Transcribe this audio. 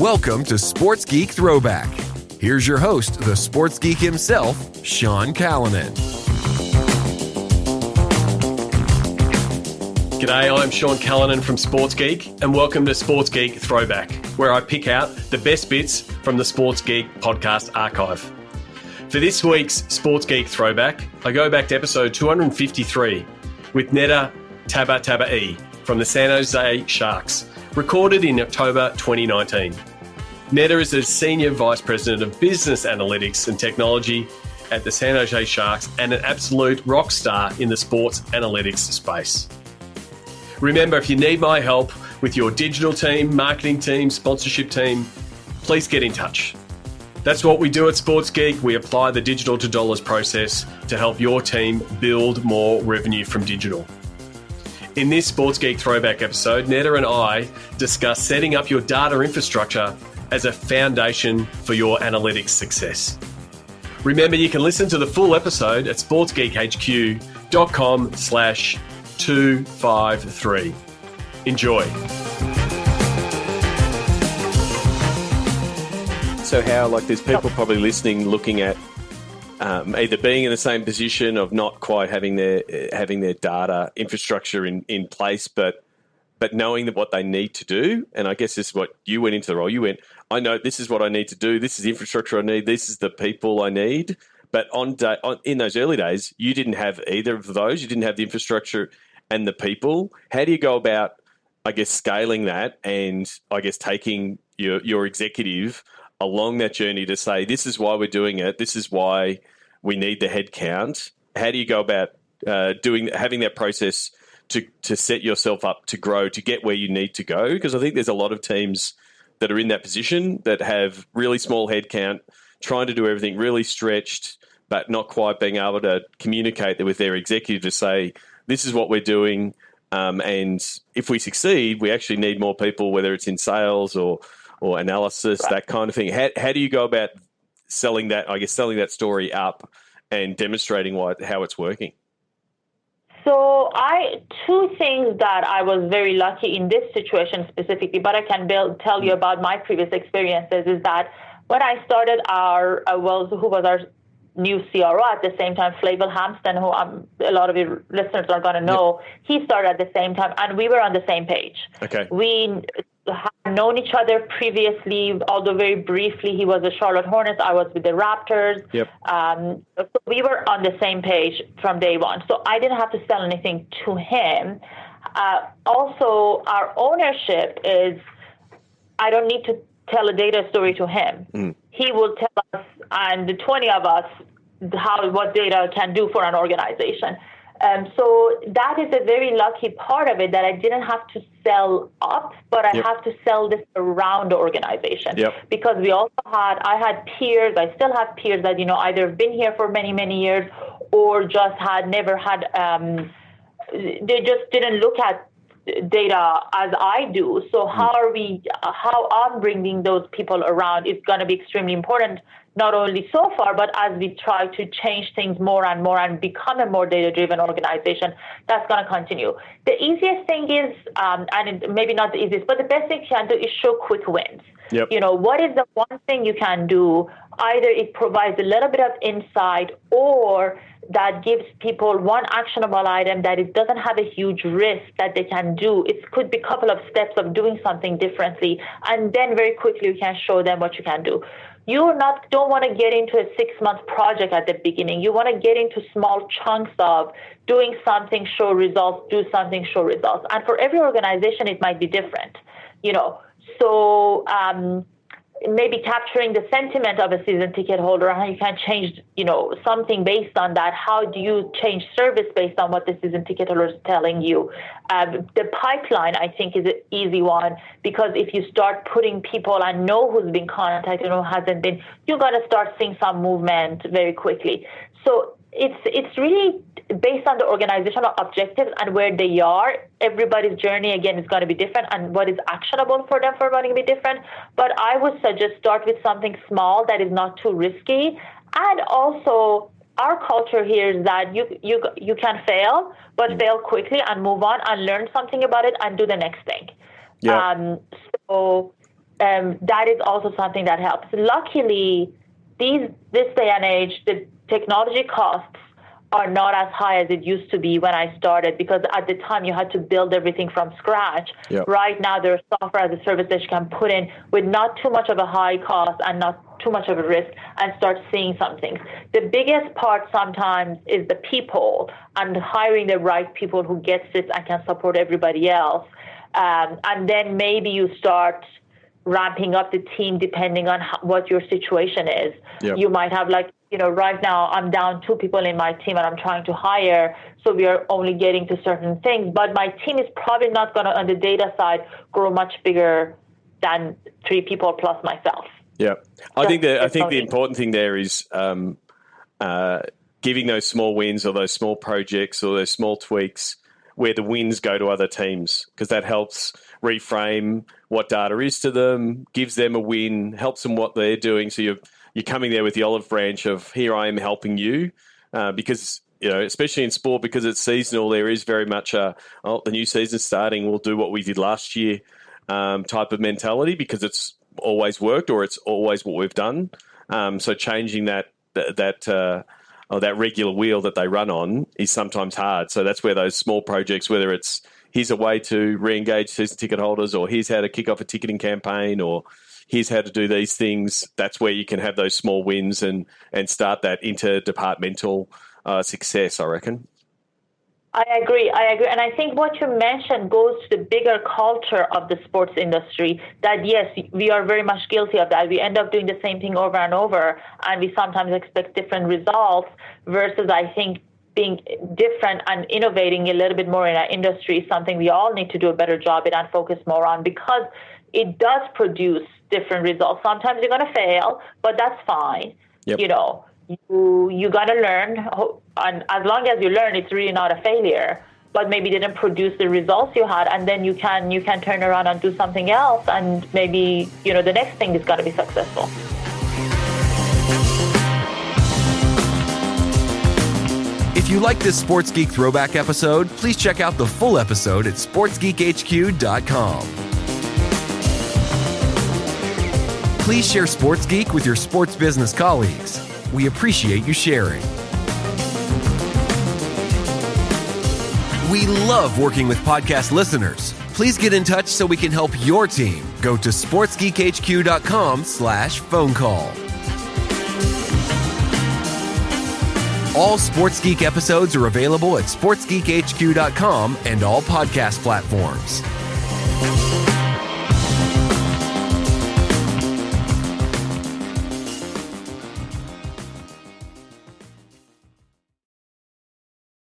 Welcome to Sports Geek Throwback. Here's your host, the sports geek himself, Sean Callanan. G'day, I'm Sean Callanan from Sports Geek, and welcome to Sports Geek Throwback, where I pick out the best bits from the Sports Geek podcast archive. For this week's Sports Geek Throwback, I go back to episode 253 with Neda Tabatabaie from the San Jose Sharks, recorded in October 2019. Neda is the Senior Vice President of Business Analytics and Technology at the San Jose Sharks and an absolute rock star in the sports analytics space. Remember, if you need my help with your digital team, marketing team, sponsorship team, please get in touch. That's what we do at Sports Geek. We apply the digital to dollars process to help your team build more revenue from digital. In this Sports Geek Throwback episode, Neda and I discuss setting up your data infrastructure as a foundation for your analytics success. Remember, you can listen to the full episode at sportsgeekhq.com/253. Enjoy. So how, like, there's people probably listening, looking at either being in the same position of not quite having their data infrastructure in place, but knowing that what they need to do. And I guess this is what you went into the role. You went, I know this is what I need to do. This is the infrastructure I need. This is the people I need. But in those early days, you didn't have either of those. You didn't have the infrastructure and the people. How do you go about, I guess, scaling that and, I guess, taking your executive along that journey to say, this is why we're doing it. This is why we need the headcount. How do you go about having that process to set yourself up to grow, to get where you need to go? Because I think there's a lot of teams that are in that position that have really small headcount, trying to do everything really stretched, but not quite being able to communicate with their executive to say, this is what we're doing. And if we succeed, we actually need more people, whether it's in sales or analysis, that kind of thing. How do you go about selling that story up and demonstrating how it's working? So two things that I was very lucky in this situation specifically, but I can tell you about my previous experiences, is that when I started who was our new CRO at the same time, Flavel Hampton, who a lot of your listeners are going to know, He started at the same time, and we were on the same page. Okay. We had known each other previously, although very briefly. He was the Charlotte Hornets, I was with the Raptors. Yep. So we were on the same page from day one. So I didn't have to sell anything to him. Also, our ownership is, I don't need to tell a data story to him. He will tell us, and the 20 of us, what data can do for an organization. So that is a very lucky part of it, that I didn't have to sell up, but I have to sell this around the organization. Because I had peers, I still have peers that, either have been here for many, many years or just they just didn't look at data as I do. So how I'm bringing those people around is going to be extremely important, not only so far, but as we try to change things more and more and become a more data-driven organization, that's going to continue. The easiest thing is, and maybe not the easiest, but the best thing you can do is show quick wins. What is the one thing you can do? Either it provides a little bit of insight, or that gives people one actionable item that it doesn't have a huge risk that they can do. It could be a couple of steps of doing something differently, and then very quickly you can show them what you can do. You don't want to get into a 6-month project at the beginning. You want to get into small chunks of doing something, show results, do something, show results. And for every organization, it might be different, So maybe capturing the sentiment of a season ticket holder, how you can change, something based on that. How do you change service based on what the season ticket holder is telling you? The pipeline, I think, is an easy one, because if you start putting people and know who's been contacted and who hasn't been, you're going to start seeing some movement very quickly. So it's really based on the organizational objectives and where they are. Everybody's journey, again, is going to be different, and what is actionable for them going to be different. But I would suggest start with something small that is not too risky. And also, our culture here is that you can fail, but fail quickly and move on and learn something about it and do the next thing. Yeah. So that is also something that helps. Luckily, this day and age, the technology costs are not as high as it used to be when I started, because at the time you had to build everything from scratch. Yep. Right now, there's software as a service that you can put in with not too much of a high cost and not too much of a risk, and start seeing some things. The biggest part sometimes is the people and hiring the right people who gets it and can support everybody else. And then maybe you start ramping up the team depending on what your situation is. Yep. You might have right now I'm down 2 people in my team and I'm trying to hire, so we are only getting to certain things. But my team is probably not going to, on the data side, grow much bigger than 3 people plus myself. Yeah, I think the important thing there is giving those small wins or those small projects or those small tweaks where the wins go to other teams, because that helps reframe what data is to them, gives them a win, helps them what they're doing. So you're coming there with the olive branch of, here I am helping you, because, especially in sport, because it's seasonal, there is very much the new season's starting, we'll do what we did last year type of mentality, because it's always worked or it's always what we've done. So changing that regular wheel that they run on is sometimes hard. So that's where those small projects, whether it's here's a way to re-engage season ticket holders, or here's how to kick off a ticketing campaign, or here's how to do these things, that's where you can have those small wins and start that interdepartmental success, I reckon. I agree. And I think what you mentioned goes to the bigger culture of the sports industry, that yes, we are very much guilty of that. We end up doing the same thing over and over, and we sometimes expect different results, versus I think being different and innovating a little bit more in our industry is something we all need to do a better job in and focus more on, because it does produce different results. Sometimes you're going to fail, but that's fine. Yep. You got to learn, and as long as you learn, it's really not a failure. But maybe didn't produce the results you had, and then you can turn around and do something else, and maybe the next thing is going to be successful. If you like this Sports Geek Throwback episode, please check out the full episode at sportsgeekhq.com. Please share Sports Geek with your sports business colleagues. We appreciate you sharing. We love working with podcast listeners. Please get in touch so we can help your team. Go to sportsgeekhq.com/phone call. All Sports Geek episodes are available at sportsgeekhq.com and all podcast platforms.